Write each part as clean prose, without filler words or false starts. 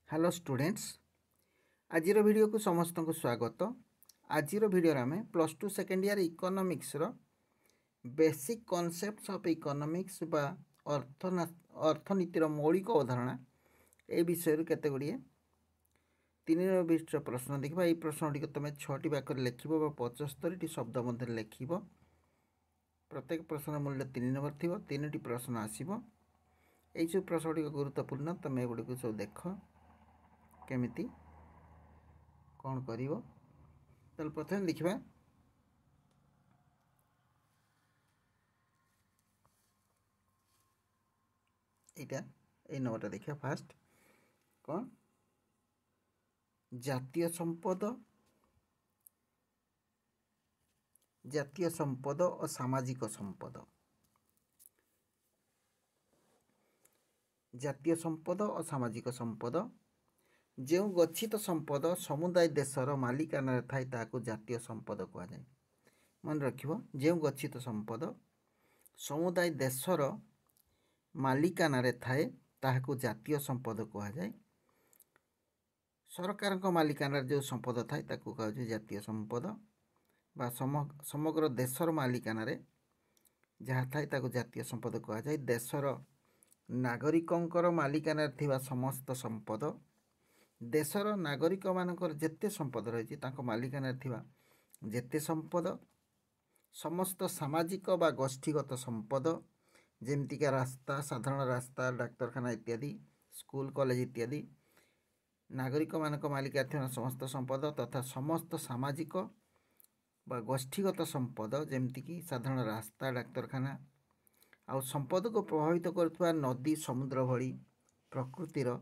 Hello students आज video को समस्त को स्वागत। आज वीडियो आम plus two second year economics रो बेसिक कॉन्सेप्ट्स ऑफ इकोनॉमिक्स बा अर्थनीतिर मौलिक अवधारणा ए विषय केते गुड़िए तीन विशिष्ट प्रश्न देखा। ये प्रश्न टी तुम 6टी वाक्य लिख 75टी शब्द मध्य लिख। प्रत्येक प्रश्न मूल्य 3 नंबर थी। 3टी प्रश्न आसो। यही सब प्रश्न टी गुरुत्वपूर्ण। तुम एगुड़ी सब देख केमिति कौन करिवो। चल प्रथम देखिबा एटा ए नंबरटा देखिया। फास्ट कौन जातीय संपद और सामाजिक संपद। जातीय संपद और सामाजिक संपद जो गच्छित संपद समुदाय देशर मालिकाना थाए ताकू जातीय संपद कह जाए। मन रखिबो जो गच्छित संपद समुदाय देशर मालिकाना थाए ताकू जातीय संपद कह जाए। सरकार मालिकाना जो संपद थाए ताकू कह जातीय संपद बा समग्र देशर मालिकाना जहाँ थाए ताकू जातीय संपद कह जाए। देशर नागरिकंकर मालिकाना थिबा समस्त संपद देशर नागरिक मानकर जेते संपद रही मालिकाना थिबा जेते संपद समस्त सामाजिक बा गोष्ठीगत संपद जेमतिका रास्ता साधारण रास्ता डाक्तरखाना इत्यादि स्कूल कॉलेज इत्यादि नागरिक मानक मालिका थिबा समस्त संपद तथा समस्त सामाजिक बा गोष्ठीगत संपद जेमतिकी साधारण रास्ता डाक्तरखाना आउ संपद को प्रभावित करथुवा नदी समुद्र भली प्रकृतिर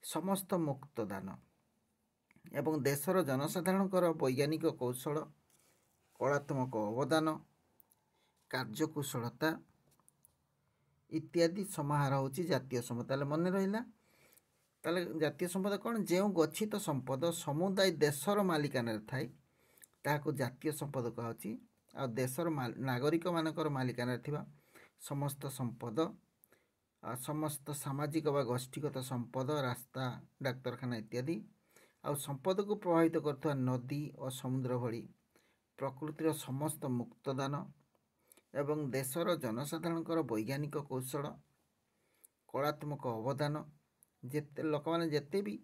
समस्त मुक्तदान एवं देशर जनसाधारणकर वैज्ञानिक कौशल कलात्मक अवदान कार्यकुशलता इत्यादि समाहार होची जातीय संपद। ताले मन रहिला ताले जातीय संपद कौन जो गच्छित संपद समुदाय देशर मालिकाना थाए ताहाको जातीय संपद कहछि। आ देशर नागरिक मानकर मालिकाना थिबा समस्त संपद समस्त सामाजिक बा गोष्ठीगत संपद रास्ता डाक्तरखाना इत्यादि आ संपद को प्रभावित करथुवा नदी और समुद्र भली प्रकृतिर समस्त मुक्तदान एवं देशर जनसाधारणकर वैज्ञानिक कौशल कलात्मक अवदान जेते लोक माने जेते भी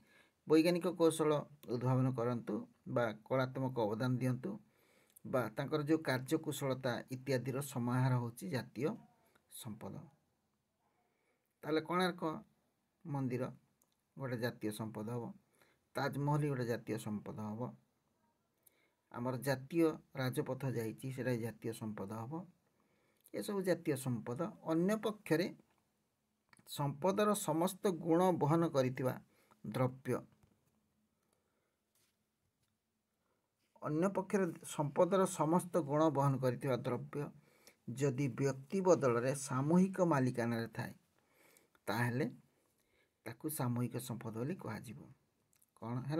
वैज्ञानिक कौशल उद्भावन करंतु बा कलात्मक अवदान दियंतु बा तांकर जो कार्यकुशलता इत्यादि समाहार होची जातीय संपद। ताले कोणार्क मंदिर गोटे जातीय संपद हम। ताजमहल गोटे जातीय संपद हम। आमर जातीय राजपथ जाइए से जातीय संपद हम। ये सब जातीय संपद। अन्य पक्षरे संपदर समस्त गुण बहन करिथिबा द्रव्य अन्य पक्षरे संपदर समस्त गुण बहन करिथिबा द्रव्य जदि व्यक्ति बदल रे सामूहिक मालिकाना थाए ताहले ताकू सामूहिक संपद बोली कह जिवो। कौन है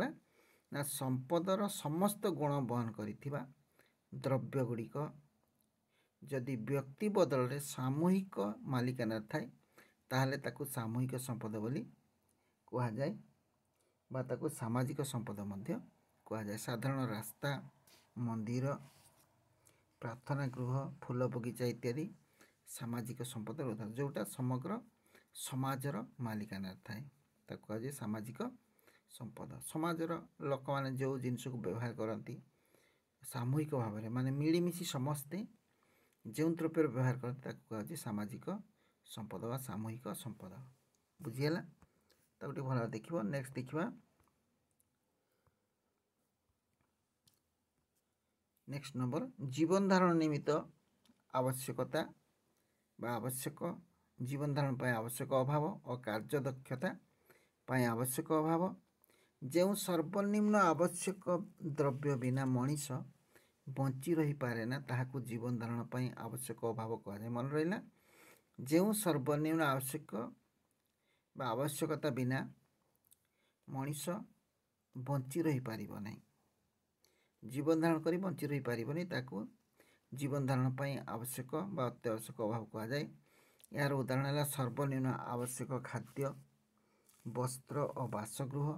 ना संपदर समस्त गुण बहन करिथिबा द्रव्य गुड़िक जदि व्यक्ति बदल रे सामूहिक मालिकाना थाए ताहले ताकू सामूहिक संपद बोली कह जाए बा ताकू सामाजिक संपद मध्य कह जाए। साधारण रास्ता मंदिर प्रार्थना गृह फूल बगीचा इत्यादि सामाजिक संपद उदाहरण जोटा समग्र समाजर मालिकाना थाए ताकू कह सामाजिक संपद। समाजर लोक मैंने जो जिनस को व्यवहार करती सामूहिक भाव में माने मिलमिशि समस्ते जो द्रव्य व्यवहार करते कह सामाजिक संपद व सामूहिक संपद। बुझीगला तो भल देख। नेक्स्ट देखा नेक्स्ट नंबर जीवन धारण निमित्त आवश्यकता बा आवश्यक जीवन धारण पर आवश्यक अभाव और कार्यदक्षता पर आवश्यक अभाव जो सर्वनिम्न आवश्यक द्रव्य बिना मनीष बंची रही पारे ना ताहाकू जीवन धारण पर आवश्यक अभाव कह। मन रहा जो सर्वनिम्न आवश्यक बा आवश्यकता बिना मनीष बंची रही पारिबो नहीं जीवन धारण करी बंची रही पारिबो नहीं ताकू जीवन धारण पर आवश्यक बा अत्यावश्यक अभाव कह जाए। यार उदाहरण है सर्वनिम्न आवश्यक खाद्य ବସ୍ତ୍ର ଓ ବାସଗୃହ।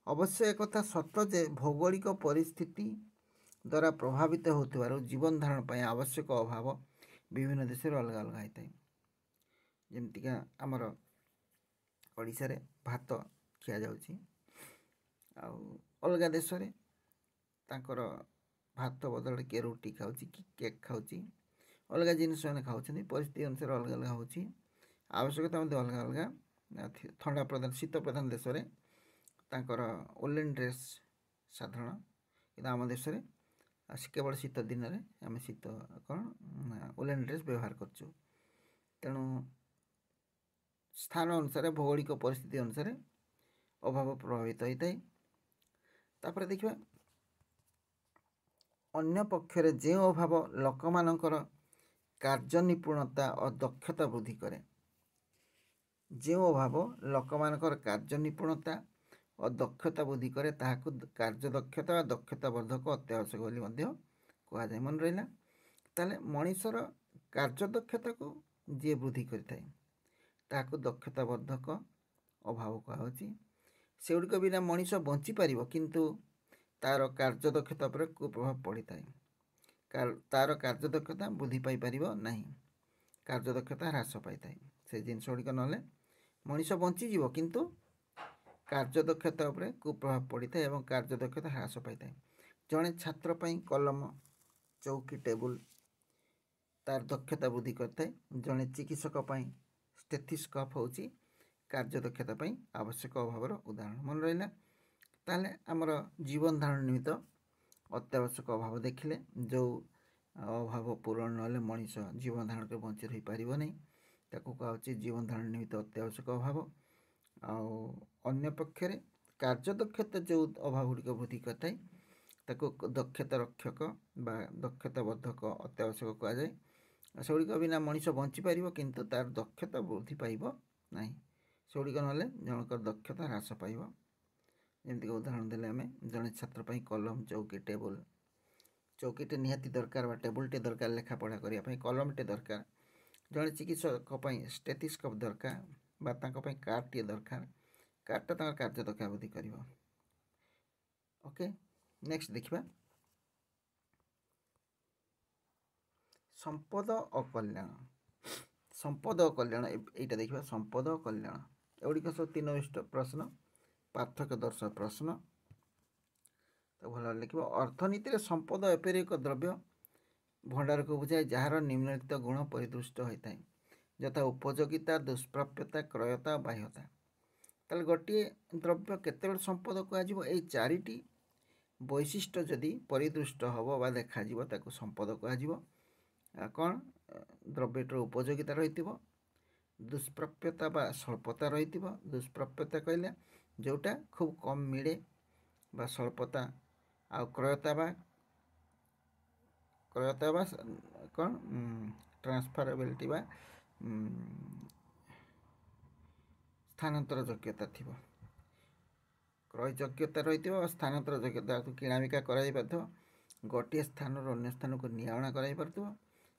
ଅବଶ୍ୟ ଏକଥା ସତ ଯେ ଭୌଗୋଳିକ ପରିସ୍ଥିତି ଦ୍ୱାରା ପ୍ରଭାବିତ ହେଉଥିବାରୁ ଜୀବନ ଧାରଣ ପାଇଁ ଆବଶ୍ୟକ ଅଭାବ ବିଭିନ୍ନ ଦେଶରେ ଅଲଗା ଅଲଗା ହୋଇଥାଏ। ଯେମିତିକା ଆମର ଓଡ଼ିଶାରେ ଭାତ ଖିଆଯାଉଛି, ଆଉ ଅଲଗା ଦେଶରେ ତାଙ୍କର ଭାତ ବଦଳରେ କିଏ ରୁଟି ଖାଉଛି, କି କେକ୍ ଖାଉଛି, ଅଲଗା ଜିନିଷ ମାନେ ଖାଉଛନ୍ତି। ପରିସ୍ଥିତି ଅନୁସାରେ ଅଲଗା ଅଲଗା ହେଉଛି, ଆବଶ୍ୟକତା ମଧ୍ୟ ଅଲଗା ଅଲଗା। ଥଣ୍ଡା ପ୍ରଧାନ ଶୀତ ପ୍ରଧାନ ଦେଶରେ ତାଙ୍କର ଓଲେନ୍ ଡ୍ରେସ୍ ସାଧାରଣ, କିନ୍ତୁ ଆମ ଦେଶରେ କେବଳ ଶୀତ ଦିନରେ ଆମେ ଓଲେନ୍ ଡ୍ରେସ୍ ବ୍ୟବହାର କରୁଛୁ। ତେଣୁ ସ୍ଥାନ ଅନୁସାରେ ଭୌଗୋଳିକ ପରିସ୍ଥିତି ଅନୁସାରେ ଅଭାବ ପ୍ରଭାବିତ ହୋଇଥାଏ। ତାପରେ ଦେଖିବା, ଅନ୍ୟ ପକ୍ଷରେ ଯେଉଁ ଅଭାବ ଲୋକମାନଙ୍କର କାର୍ଯ୍ୟ ନିପୁଣତା ଓ ଦକ୍ଷତା ବୃଦ୍ଧି କରେ, ଯେଉଁ ଅଭାବ ଲୋକମାନଙ୍କର କାର୍ଯ୍ୟ ନିପୁଣତା ଓ ଦକ୍ଷତା ବୃଦ୍ଧି କରେ ତାହାକୁ କାର୍ଯ୍ୟଦକ୍ଷତା ବା ଦକ୍ଷତା ବର୍ଦ୍ଧକ ଅତ୍ୟାବଶ୍ୟକ ବୋଲି ମଧ୍ୟ କୁହାଯାଏ। ମନେ ରହିଲା? ତାହେଲେ ମଣିଷର କାର୍ଯ୍ୟଦକ୍ଷତାକୁ ଯିଏ ବୃଦ୍ଧି କରିଥାଏ ତାହାକୁ ଦକ୍ଷତା ବର୍ଦ୍ଧକ ଅଭାବ କୁହାଯାଉଛି। ସେଗୁଡ଼ିକ ବିନା ମଣିଷ ବଞ୍ଚିପାରିବ, କିନ୍ତୁ ତା'ର କାର୍ଯ୍ୟଦକ୍ଷତା ଉପରେ କୁପ୍ରଭାବ ପଡ଼ିଥାଏ। ତା'ର କାର୍ଯ୍ୟଦକ୍ଷତା ବୃଦ୍ଧି ପାଇପାରିବ ନାହିଁ, କାର୍ଯ୍ୟଦକ୍ଷତା ହ୍ରାସ ପାଇଥାଏ। ସେ ଜିନିଷ ଗୁଡ଼ିକ ନହେଲେ ମଣିଷ ବଞ୍ଚିଯିବ, କିନ୍ତୁ କାର୍ଯ୍ୟଦକ୍ଷତା ଉପରେ କୁପ୍ରଭାବ ପଡ଼ିଥାଏ ଏବଂ କାର୍ଯ୍ୟଦକ୍ଷତା ହ୍ରାସ ପାଇଥାଏ। ଜଣେ ଛାତ୍ର ପାଇଁ କଲମ, ଚୌକି, ଟେବୁଲ ତାର ଦକ୍ଷତା ବୃଦ୍ଧି କରିଥାଏ। ଜଣେ ଚିକିତ୍ସକ ପାଇଁ ଷ୍ଟେଥିସ୍କୋପ୍ ହେଉଛି କାର୍ଯ୍ୟଦକ୍ଷତା ପାଇଁ ଆବଶ୍ୟକ ଅଭାବର ଉଦାହରଣ। ମନେ ରହିଲା? ତାହେଲେ ଆମର ଜୀବନ ଧାରଣ ନିମିତ୍ତ ଅତ୍ୟାବଶ୍ୟକ ଅଭାବ ଦେଖିଲେ, ଯେଉଁ ଅଭାବ ପୂରଣ ନହେଲେ ମଣିଷ ଜୀବନ ଧାରଣ କରି ବଞ୍ଚି ରହିପାରିବ ନାହିଁ, ତାକୁ କୁହାଯାଉଛି ଜୀବନ ଧାରଣ ନିମିତ୍ତ ଅତ୍ୟାବଶ୍ୟକ ଅଭାବ। ଆଉ ଅନ୍ୟ ପକ୍ଷରେ କାର୍ଯ୍ୟଦକ୍ଷତା ଯେଉଁ ଅଭାବ ଗୁଡ଼ିକ ବୃଦ୍ଧି କରିଥାଏ ତାକୁ ଦକ୍ଷତା ରକ୍ଷକ ବା ଦକ୍ଷତା ବର୍ଦ୍ଧକ ଅତ୍ୟାବଶ୍ୟକ କୁହାଯାଏ। ସେଗୁଡ଼ିକ ବିନା ମଣିଷ ବଞ୍ଚିପାରିବ, କିନ୍ତୁ ତା'ର ଦକ୍ଷତା ବୃଦ୍ଧି ପାଇବ ନାହିଁ। ସେଗୁଡ଼ିକ ନହେଲେ ଜଣଙ୍କର ଦକ୍ଷତା ହ୍ରାସ ପାଇବ। ଯେମିତିକି ଉଦାହରଣ ଦେଲେ ଆମେ, ଜଣେ ଛାତ୍ର ପାଇଁ କଲମ, ଚୌକି, ଟେବୁଲ। ଚୌକିଟେ ନିହାତି ଦରକାର ବା ଟେବୁଲଟେ ଦରକାର ଲେଖାପଢ଼ା କରିବା ପାଇଁ, କଲମଟେ ଦରକାର। ଜଣେ ଚିକିତ୍ସକ ପାଇଁ ଷ୍ଟେଥିସ୍କୋପ୍ ଦରକାର ବା ତାଙ୍କ ପାଇଁ କାର୍ଡ଼ଟିଏ ଦରକାର। କାର୍ଡ଼ଟା ତାଙ୍କର କାର୍ଯ୍ୟଦକ୍ଷତା ବୃଦ୍ଧି କରିବ। ଓକେ, ନେକ୍ସଟ ଦେଖିବା ସମ୍ପଦ ଓ କଲ୍ୟାଣ। ସମ୍ପଦ ଓ କଲ୍ୟାଣ, ଏଇଟା ଦେଖିବା ସମ୍ପଦ ଓ କଲ୍ୟାଣ। ଏଗୁଡ଼ିକ ସବୁ 3 ପ୍ରଶ୍ନ, ପାର୍ଥକ୍ୟ ଦର୍ଶାଅ ପ୍ରଶ୍ନ। ତାକୁ ଭଲ ଭାବରେ ଲେଖିବ। ଅର୍ଥନୀତିରେ ସମ୍ପଦ ଏପରି ଏକ ଦ୍ରବ୍ୟ ଭଣ୍ଡାରକୁ ବୁଝାଏ ଯାହାର ନିମ୍ନଲିଖିତ ଗୁଣ ପରିଦୃଷ୍ଟ ହୋଇଥାଏ, ଯଥା ଉପଯୋଗିତା, ଦୁଷ୍ପ୍ରାପ୍ୟତା, କ୍ରୟତା, ବାହ୍ୟତା। ତାହେଲେ ଗୋଟିଏ ଦ୍ରବ୍ୟ କେତେବେଳେ ସମ୍ପଦ କୁହାଯିବ? ଏଇ 4ଟି ବୈଶିଷ୍ଟ୍ୟ ଯଦି ପରିଦୃଷ୍ଟ ହେବ ବା ଦେଖାଯିବ ତାକୁ ସମ୍ପଦ କୁହାଯିବ। କ'ଣ? ଦ୍ରବ୍ୟଟିର ଉପଯୋଗିତା ରହିଥିବ, ଦୁଷ୍ପ୍ରାପ୍ୟତା ବା ସ୍ୱଳ୍ପତା ରହିଥିବ। ଦୁଷ୍ପ୍ରାପ୍ୟତା କହିଲେ ଯେଉଁଟା ଖୁବ୍ କମ୍ ମିଳେ ବା ସ୍ୱଳ୍ପତା, ଆଉ କ୍ରୟତା ବା କ'ଣ ଟ୍ରାନ୍ସଫରେବିଲିଟି ବା ସ୍ଥାନାନ୍ତର ଯୋଗ୍ୟତା ଥିବ। କ୍ରୟ ଯୋଗ୍ୟତା ରହିଥିବ, ସ୍ଥାନାନ୍ତର ଯୋଗ୍ୟତା, କିଣାବିକା କରାଯାଇପାରୁଥିବ, ଗୋଟିଏ ସ୍ଥାନରୁ ଅନ୍ୟ ସ୍ଥାନକୁ ନିଆଅଣା କରାଯାଇପାରୁଥିବ।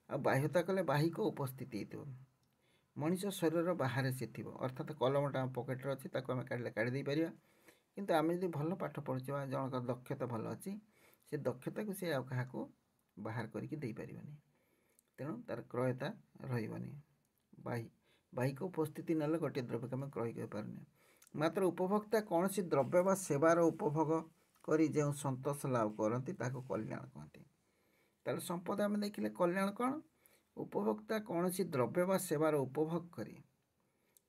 ଆଉ ବାହ୍ୟତା କଲେ ବାହିକ ଉପସ୍ଥିତି ହେଇଥିବ, ମଣିଷ ଶରୀରର ବାହାରେ ସେ ଥିବ। ଅର୍ଥାତ୍ କଲମଟା ଆମ ପକେଟରେ ଅଛି, ତାକୁ ଆମେ କାଢ଼ିଲେ କାଢ଼ି ଦେଇପାରିବା, କିନ୍ତୁ ଆମେ ଯଦି ଭଲ ପାଠ ପଢ଼ୁଛୁ ବା ଜଣଙ୍କର ଦକ୍ଷତା ଭଲ ଅଛି, ସେ ଦକ୍ଷତାକୁ ସେ ଆଉ କାହାକୁ ବାହାର କରିକି ଦେଇପାରିବନି। ତେଣୁ ତା'ର କ୍ରୟତା ରହିବନି। ବାହିକ ଉପସ୍ଥିତି ନେଲେ ଗୋଟିଏ ଦ୍ରବ୍ୟକୁ ଆମେ କ୍ରୟ କରିପାରୁନି। ମାତ୍ର ଉପଭୋକ୍ତା କୌଣସି ଦ୍ରବ୍ୟ ବା ସେବାର ଉପଭୋଗ କରି ଯେଉଁ ସନ୍ତୋଷ ଲାଭ କରନ୍ତି ତାକୁ କଲ୍ୟାଣ କହନ୍ତି। ତାହେଲେ ସମ୍ପଦ ଆମେ ଦେଖିଲେ, କଲ୍ୟାଣ କ'ଣ? ଉପଭୋକ୍ତା କୌଣସି ଦ୍ରବ୍ୟ ବା ସେବାର ଉପଭୋଗ କରି,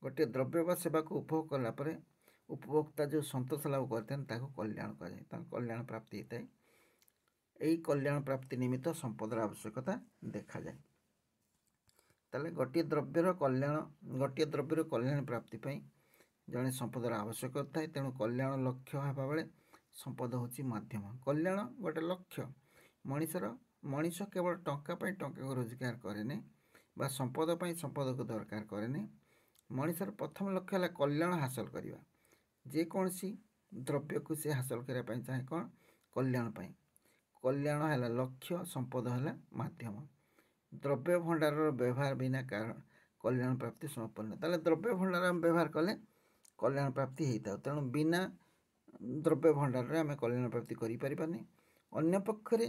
ଗୋଟିଏ ଦ୍ରବ୍ୟ ବା ସେବାକୁ ଉପଭୋଗ କଲା ପରେ ଉପଭୋକ୍ତା ଯେଉଁ ସନ୍ତୋଷ ଲାଭ କରିଥାନ୍ତି ତାକୁ କଲ୍ୟାଣ କୁହାଯାଏ। ତାଙ୍କ କଲ୍ୟାଣ ପ୍ରାପ୍ତି ହେଇଥାଏ। ଏହି କଲ୍ୟାଣ ପ୍ରାପ୍ତି ନିମିତ୍ତ ସମ୍ପଦର ଆବଶ୍ୟକତା ଦେଖାଯାଏ। ତାହେଲେ ଗୋଟିଏ ଦ୍ରବ୍ୟର କଲ୍ୟାଣ ପ୍ରାପ୍ତି ପାଇଁ ଜଣେ ସମ୍ପଦର ଆବଶ୍ୟକତା ଥାଏ। ତେଣୁ କଲ୍ୟାଣ ଲକ୍ଷ୍ୟ ହେବା ବେଳେ ସମ୍ପଦ ହେଉଛି ମାଧ୍ୟମ। କଲ୍ୟାଣ ଗୋଟେ ଲକ୍ଷ୍ୟ। ମଣିଷ କେବଳ ଟଙ୍କା ପାଇଁ ଟଙ୍କାକୁ ରୋଜଗାର କରେନି ବା ସମ୍ପଦ ପାଇଁ ସମ୍ପଦକୁ ଦରକାର କରେନି। ମଣିଷର ପ୍ରଥମ ଲକ୍ଷ୍ୟ ହେଲା କଲ୍ୟାଣ ହାସଲ କରିବା। ଯେକୌଣସି ଦ୍ରବ୍ୟକୁ ସେ ହାସଲ କରିବା ପାଇଁ ଚାହେଁ କ'ଣ? କଲ୍ୟାଣ ପାଇଁ। କଲ୍ୟାଣ ହେଲା ଲକ୍ଷ୍ୟ, ସମ୍ପଦ ହେଲା ମାଧ୍ୟମ। ଦ୍ରବ୍ୟ ଭଣ୍ଡାରର ବ୍ୟବହାର ବିନା କଲ୍ୟାଣ ପ୍ରାପ୍ତି ସମ୍ପନ୍ନ। ତାହେଲେ ଦ୍ରବ୍ୟ ଭଣ୍ଡାର ଆମେ ବ୍ୟବହାର କଲେ कल्याण प्राप्ति होता है। तेणु बिना द्रव्य भंडार आम कल्याण प्राप्ति करें। अन्य पक्षरे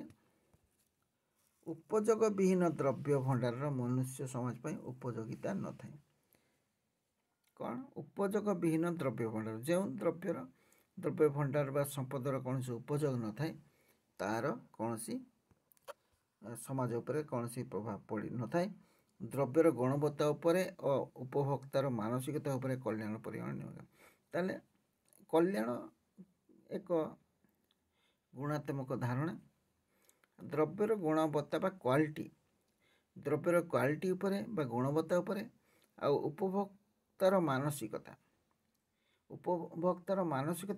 उपयोग विहीन द्रव्य भंडार मनुष्य समाज पर उपयोगिता न थाए। कौन उपयोग विहीन द्रव्य भंडार जो द्रव्य भंडार बा संपदर कौन उपयोग न थाए तार कौन समाज उपरे कौन प्रभाव पड़ न थाए। द्रव्यर गुणवत्ता उपरे और उपभोक्तार मानसिकता उपरे कल्याण परिमाण नियोग। ताले कल्याण एक गुणात्मक धारणा। द्रव्यर गुणवत्ता बा क्वालिटी द्रव्यर क्वालिटी उपरे बा गुणवत्ता उपरे आ उपभोक्तार मानसिकता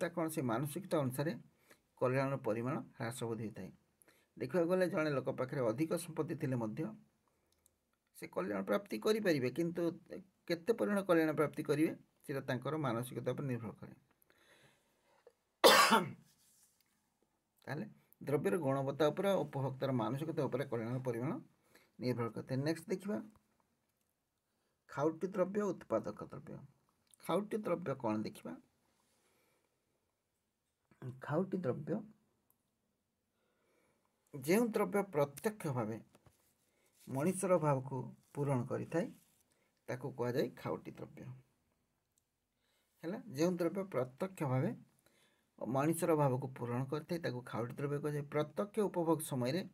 कौन से मानसिकता अनुसार कल्याण परिमाण ह्रास बोध होता है। देखा गले जड़े लोक पाखे अधिक संपत्ति थिले मध्य से कल्याण प्राप्ति करें किंतु केते परिमाण कल्याण प्राप्ति करेंगे सीटा तांकर मानसिकता पर निर्भर करे। ताले द्रव्यर गुणवत्ता उपर उपभोक्तार मानसिकता उपर कल्याण परिमाण निर्भर करते। नेक्स्ट देखिबा खाउटी द्रव्य उत्पादक द्रव्य। खाउटी द्रव्य कौन देखिबा। खाउटी द्रव्य जो द्रव्य प्रत्यक्ष भाव मनुष्यर भाव को पूरण करिथाय ताको कह जाय खाउटी द्रव्य है। जो द्रव्य प्रत्यक्ष भाव मनुष्यर भाव को पूरण करिथाय ताको खाउटी द्रव्य कह जाय। प्रत्यक्ष उपभोग समय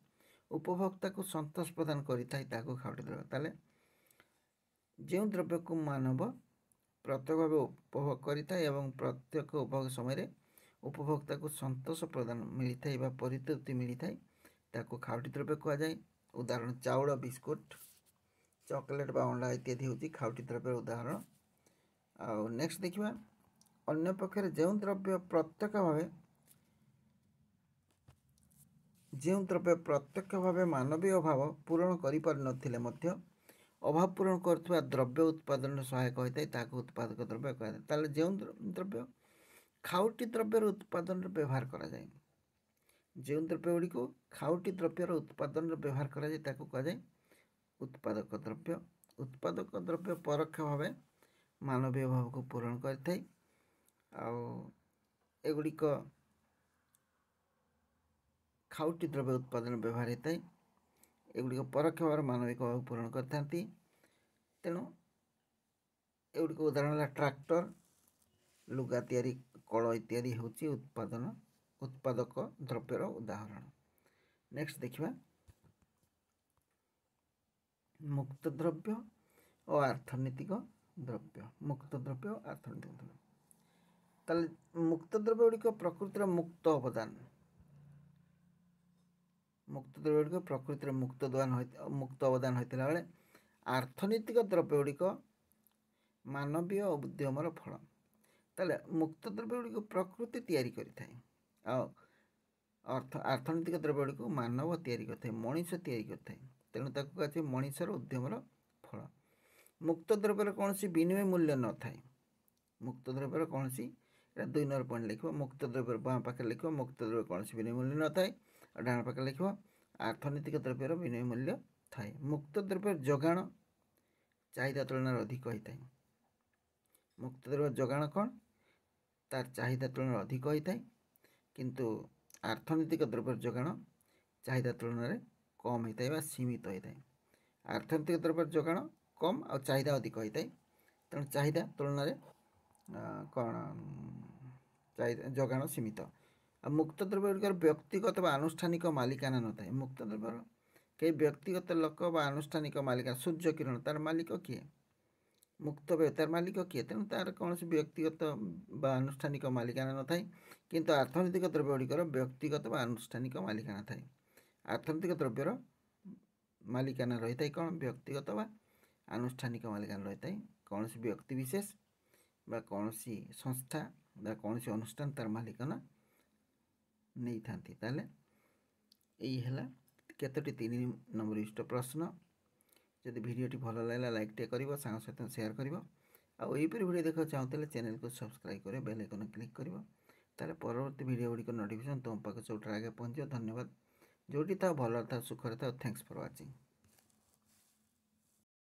उपभोक्ता को संतोष प्रदान करिथाय ताको खाउटी द्रव्य। ताले जो द्रव्य को मानव प्रत्यक्ष भाव उपभोग करिथाय एवं प्रत्यक्ष उपभोग समय उपभोक्ता को संतोष प्रदान मिलता है परितृप्ति मिलता है ताको खाउटी द्रव्य कह जाए। उदाहरण चाउल बिस्कुट चॉकलेट बा अंडा इत्यादि होती खाउटी द्रव्य उदाहरण। आ नेक्स्ट देखिबा अन्य पक्षरे जो द्रव्य प्रत्यक्ष भाव मानवीय भाव पूरण करि पार नथिले मध्य अभाव पूरण करथुवा द्रव्य उत्पादन सहायक होता है ताको उत्पादक द्रव्य कह जाए। ताले जो द्रव्य खाउटी द्रव्यर उत्पादन व्यवहार करा जाए जो द्रव्य गुड़ी को खाउटी द्रव्यर उत्पादन व्यवहार करा जाए ताको कह जाए उत्पादक द्रव्य। उत्पादक द्रव्य परोक्ष भाव मानवीय भाव को पूरण करिथाय एगुड़िक खाउटी द्रव्य उत्पादन व्यवहार होता है एगुड़िक परोक्ष भाव मानविक भाव पूरण करथांती। तेणु एगुड़िक उदाहरण है ट्रैक्टर लुगा तैयारी कल इत्यादि होची उत्पादक द्रव्यर उदाहरण। नेक्स्ट देखिबा मुक्त द्रव्य और अर्थनैतिक द्रव्य। मुक्त द्रव्य और अर्थनैतिक द्रव्य ताले मुक्त द्रव्य गुड़िक प्रकृतिर मुक्त अवदान मुक्त द्रव्य गुड़िक प्रकृतिर मुक्त अवदान होता बेले अर्थनैतिक द्रव्य गुड़िक मानवीय उद्यमर फल। ताले मुक्त द्रव्य गुड़िक प्रकृति तैयारी करिथाय अर्थनैतिक द्रव्य गुड़िक मानव तैयारी करथाय मनीष तैयारी करथाय। तेणु ताको कहते मनीषर उद्यमर फल। मुक्त द्रव्यर कौन विनिमय मूल्य न थाए। मुक्त द्रव्यर कौन 2 नंबर पॉइंट लिख मुक्त द्रव्य बाँ पाखे लिख मुक्त द्रव्य कौन विनिमय मूल्य न थाए और डाण पाखे लिख अर्थनैतिक द्रव्यर विनिमय मूल्य थाए। मुक्त द्रव्य जोगाण चाहिदा तुलन अधिक होता है। मुक्त द्रव्य जोगाण कौन तार चाहिदा तुलन अधिक होता है किंतु अर्थनैतिक द्रव्य जोगाण चाहिदा तुलन कम होता है सीमित होता है। अर्थनैतिक द्रव्य जोगाण कम और चाहिदा अधिक होता है तेणु चाहिदा तुलन कौन चाहिदा जोगाण सीमित। मुक्त द्रव्य गुड़िकर व्यक्तिगत व आनुष्ठानिक मालिकाना न थाए। मुक्त द्रव्य कई व्यक्तिगत लोक व आनुष्ठानिक मालिकाना सूर्य किरण तार मालिक किए मुक्त तार मालिक किए तेणु तार कौन व्यक्तिगत व आनुष्ठानिक मालिकाना न थाए किंतु अर्थनैतिक द्रव्य गुड़िकर व्यक्तिगत व आनुष्ठानिक मालिकाना थाए। अर्थनैतिक द्रव्यर मालिकाना रही है कौन व्यक्तिगत व आनुष्ठानिक मालिकाना रही है कौन व्यक्ति विशेष बा कौन संस्था बा कौन अनुष्ठान तार मालिकाना नहीं थांती। ताले यही है केतोटी 3 नंबर विशिष्ट प्रश्न। जदि वीडियोटी भल लगा लाइक टे कर सांग सहित शेयर कर आईपरी वीडियो देखा चाहते चैनल को सब्सक्राइब कर बेल आइकन क्लिक कर ताले परवर्ती वीडियो गुड़िक नोटिफिकेशन तुम पाखे सबुठ आगे पहुँच। धन्यवाद। जोटी था भल था सुखरे था। Thanks for watching.